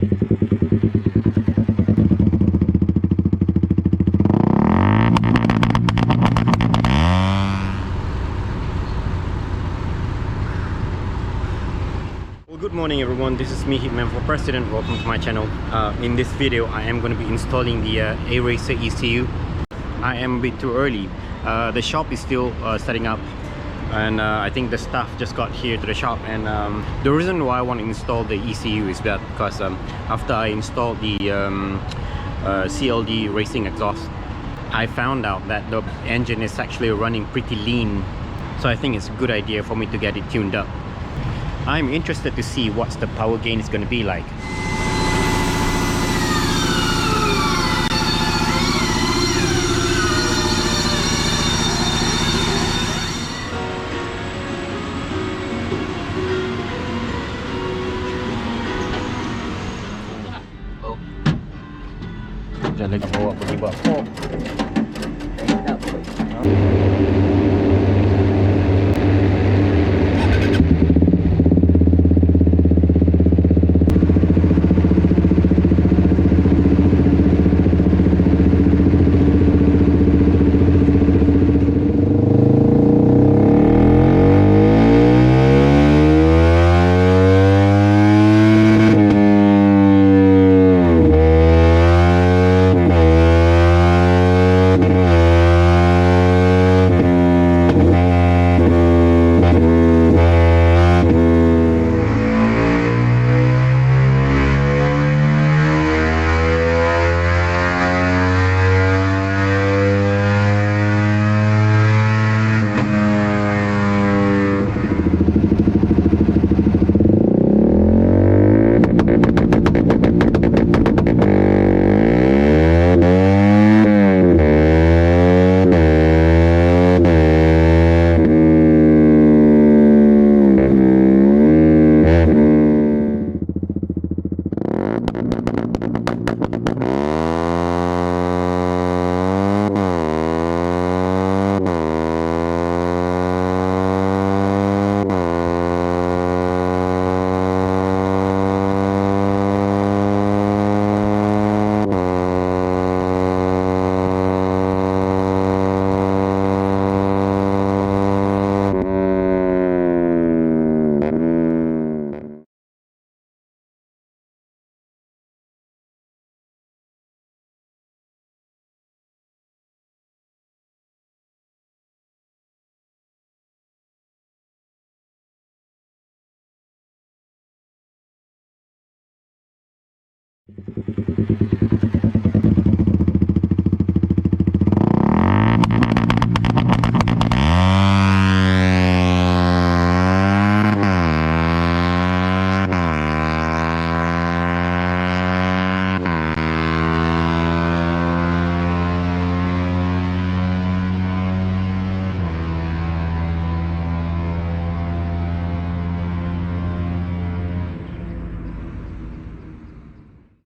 Good morning everyone, this is me, Hitman for President. Welcome to my channel. In this video I am going to be installing the aRacer ECU. I am a bit too early. The shop is still setting up, and I think the staff just got here to the shop, and the reason why I want to install the ECU is that because after I installed the CLD racing exhaust, I found out that the engine is actually running pretty lean, so I think it's a good idea for me to get it tuned up. I'm interested to see what the power gain is going to be like. Jangan lagi bawa pergi buat pop.